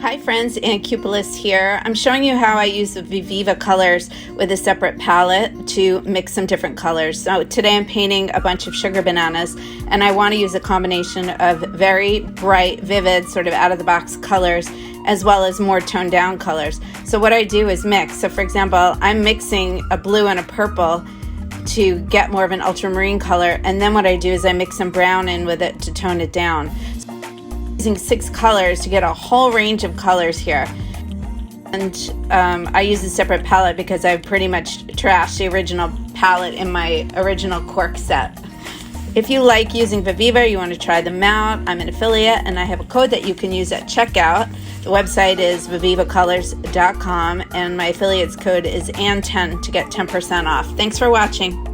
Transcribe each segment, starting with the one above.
Hi friends, and Cupolis here. I'm showing you how I use the Viviva Colors with a separate palette to mix some different colors. So today I'm painting a bunch of sugar bananas, and I want to use a combination of very bright, vivid, sort of out-of-the-box colors as well as more toned down colors. So what I do is mix. So for example, I'm mixing a blue and a purple to get more of an ultramarine color, and then what I do is I mix some brown in with it to tone it down. Using 6 colors to get a whole range of colors here. And I use a separate palette because I've pretty much trashed the original palette in my original cork set. If you like using Viviva, you want to try them out, I'm an affiliate and I have a code that you can use at checkout. The website is vivivacolors.com and my affiliate's code is ANN10 to get 10% off. Thanks for watching.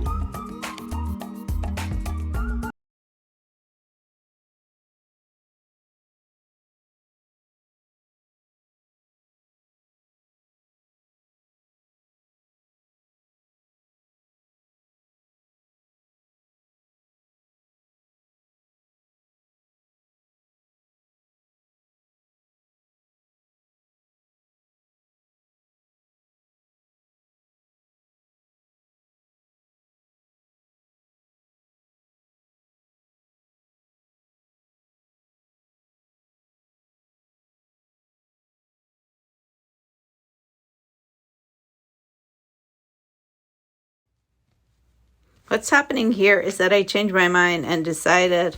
What's happening here is that I changed my mind and decided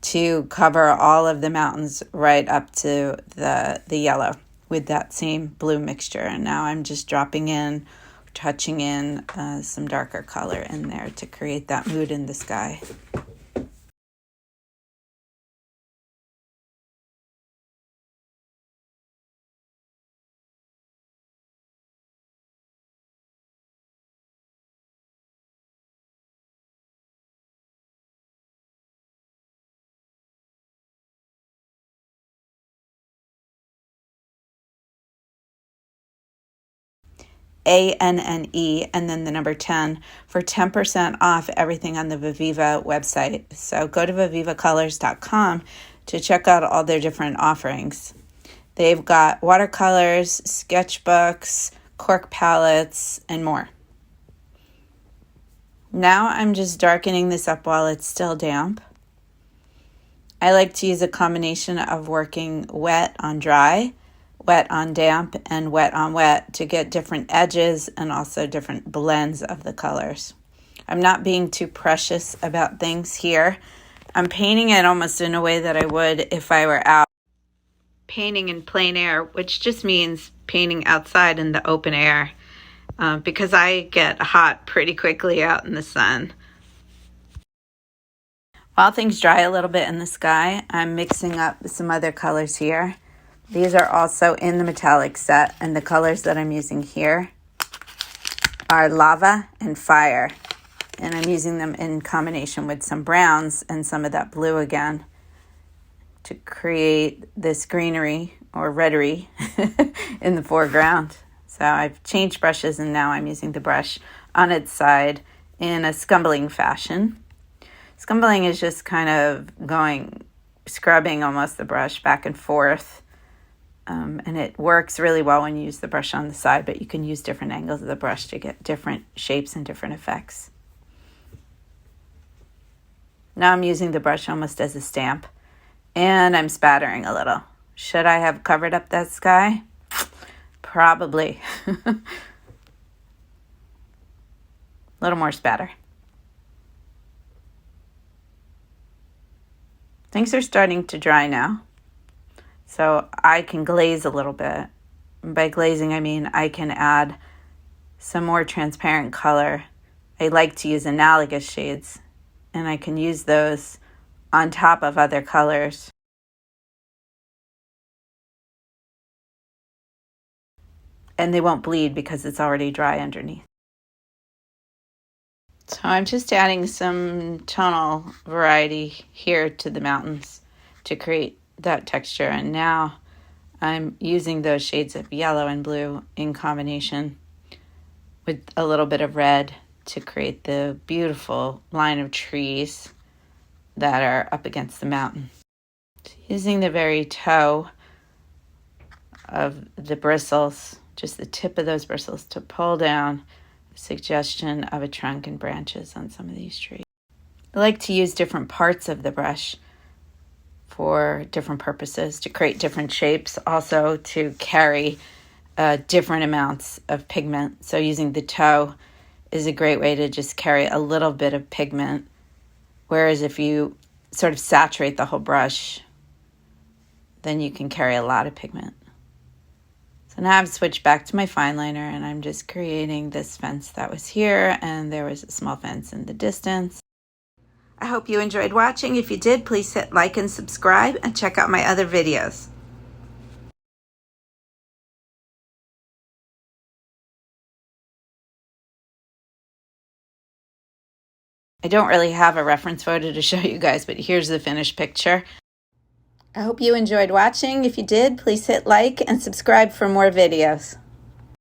to cover all of the mountains right up to the yellow with that same blue mixture. And now I'm just dropping in, touching in some darker color in there to create that mood in the sky. ANNE and then the number 10 for 10% off everything on the Viviva website. So go to vivivacolors.com to check out all their different offerings. They've got watercolors, sketchbooks, cork palettes, and more. Now I'm just darkening this up while it's still damp. I like to use a combination of working wet on dry, wet on damp, and wet on wet to get different edges and also different blends of the colors. I'm not being too precious about things here. I'm painting it almost in a way that I would if I were out painting in plein air, which just means painting outside in the open air because I get hot pretty quickly out in the sun. While things dry a little bit in the sky, I'm mixing up some other colors here. These are also in the metallic set, and the colors that I'm using here are lava and fire. And I'm using them in combination with some browns and some of that blue again to create this greenery or reddery in the foreground. So I've changed brushes and now I'm using the brush on its side in a scumbling fashion. Scumbling is just kind of scrubbing almost the brush back and forth. And it works really well when you use the brush on the side, but you can use different angles of the brush to get different shapes and different effects. Now I'm using the brush almost as a stamp, and I'm spattering a little. Should I have covered up that sky? Probably. A little more spatter. Things are starting to dry now. So I can glaze a little bit. By glazing, I mean I can add some more transparent color. I like to use analogous shades, and I can use those on top of other colors. And they won't bleed because it's already dry underneath. So I'm just adding some tonal variety here to the mountains to create that texture, and now I'm using those shades of yellow and blue in combination with a little bit of red to create the beautiful line of trees that are up against the mountain. Using the very toe of the bristles, just the tip of those bristles, to pull down a suggestion of a trunk and branches on some of these trees. I like to use different parts of the brush for different purposes, to create different shapes, also to carry different amounts of pigment. So using the toe is a great way to just carry a little bit of pigment, whereas if you sort of saturate the whole brush, then you can carry a lot of pigment. So now I've switched back to my fine liner, and I'm just creating this fence that was here, and there was a small fence in the distance. I hope you enjoyed watching. If you did, please hit like and subscribe, and check out my other videos. I don't really have a reference photo to show you guys, but here's the finished picture. I hope you enjoyed watching. If you did, please hit like and subscribe for more videos.